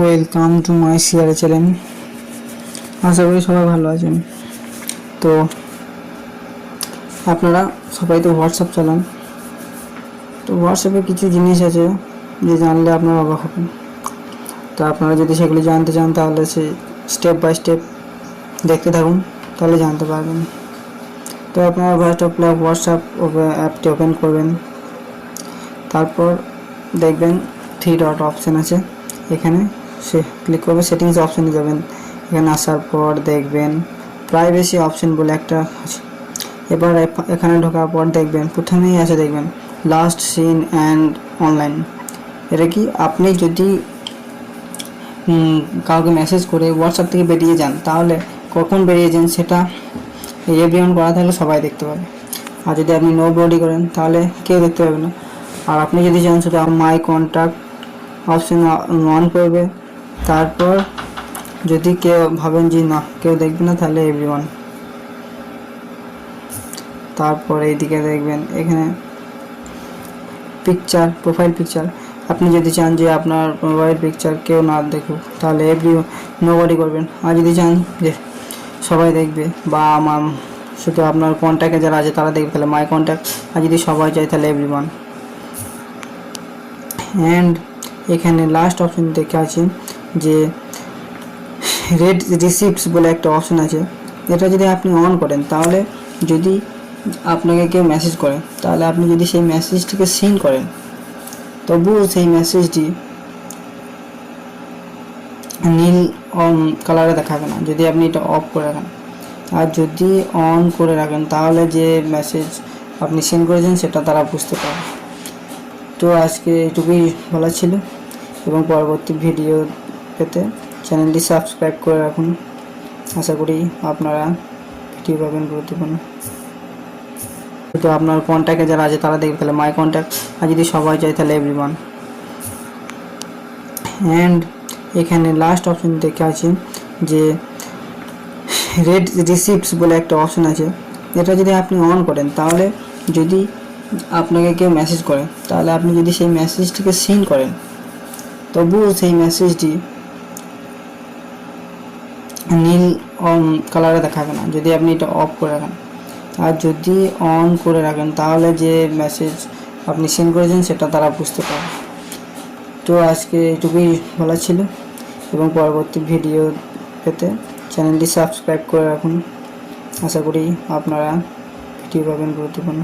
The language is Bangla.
Welcome to my CRA channel. আশা করি সবাই ভালো আছেন। তো আপনারা সবাই তো হোয়াটসঅ্যাপ চালান, তো হোয়াটসঅ্যাপে কিছু জিনিস আছে যে জানলে আপনারা অবাক হবেন। তো আপনারা যদি সেগুলি জানতে চান তাহলে সে স্টেপ বাই স্টেপ দেখতে থাকুন, তাহলে জানতে পারবেন। তো আপনারা হোয়াটসঅ্যাপ অ্যাপটি ওপেন করবেন, তারপর দেখবেন 3 ডট অপশান আছে, এখানে সে ক্লিক করবে, সেটিংস অপশানে যাবেন। এখানে আসার পর দেখবেন প্রাইভেসি অপশান বলে একটা আছে। এবার এখানে ঢোকার পর দেখবেন প্রথমেই আছে, দেখবেন লাস্ট সিন অ্যান্ড অনলাইন। এটা কি, আপনি যদি কাউকে মেসেজ করে হোয়াটসঅ্যাপ থেকে বেরিয়ে যান, তাহলে কখন বেরিয়েছেন সেটা এভরিওয়ান করা থাকলে সবাই দেখতে পাবে। আর যদি আপনি নো বডি করেন তাহলে কেউ দেখতে পাবে না। আর আপনি যদি চান সেটা মাই কন্ট্যাক্ট অপশন অন করবে, তারপর যদি কেউ ভাবেন যে না কেউ দেখবে না তাহলে এভরিওয়ান। তারপর এইদিকে দেখবেন এখানে পিকচার, প্রোফাইল পিকচার। আপনি যদি চান যে আপনার প্রোফাইল পিকচার কেউ না দেখুক তাহলে নোবডি করবেন। আর যদি চান যে সবাই দেখবে বা আমার শুধু আপনার কন্ট্যাক্টে যারা আছে তারা দেখবে তাহলে মাই কন্ট্যাক্ট। আর যদি সবাই চায় তাহলে এভরিওয়ান। অ্যান্ড এখানে লাস্ট অপশন দেখে আছে যে রেড রিসিপ্টস বলে একটা অপশন আছে। এটা যদি আপনি অন করেন তাহলে যদি আপনাকে কেউ মেসেজ করে তাহলে আপনি যদি সেই মেসেজটিকে সিন করেন তবুও সেই মেসেজটি নীল কালারে দেখাবে না যদি আপনি এটা অফ করে রাখেন। আর যদি অন করে রাখেন তাহলে যে মেসেজ আপনি সেন্ড করেছেন সেটা তারা বুঝতে পারে। তো আজকে এটুকুই বলা ছিল, এবং পরবর্তী ভিডিও পেতে চ্যানেলটি সাবস্ক্রাইব করে রাখুন। আশা করি আপনারা ভিডিও পাবেন গুরুত্বপূর্ণ। তো আপনার কন্ট্যাক্টে যারা আছে তারা দেখবে তাহলে মাই কন্ট্যাক্ট। আর যদি সবাই চায় তাহলে এভরিওয়ান। অ্যান্ড এখানে লাস্ট অপশন দেখে আছে যে রেড রিসিপ্টস বলে একটা অপশন আছে। এটা যদি আপনি অন করেন তাহলে যদি আপনাকে কেউ মেসেজ করে তাহলে আপনি যদি সেই মেসেজটিকে সিন করেন তবুও সেই মেসেজটি নীল কালারে দেখাবে না যদি আপনি এটা অফ করে রাখেন। আর যদি অন করে রাখেন তাহলে যে মেসেজ আপনি সেন্ড করেছেন সেটা তারা বুঝতে পারে। তো আজকে এটুকুই বলা ছিল, এবং পরবর্তী ভিডিও পেতে চ্যানেলটি সাবস্ক্রাইব করে রাখুন। আশা করি আপনারা ভিডিও পাবেন গুরুত্বপূর্ণ।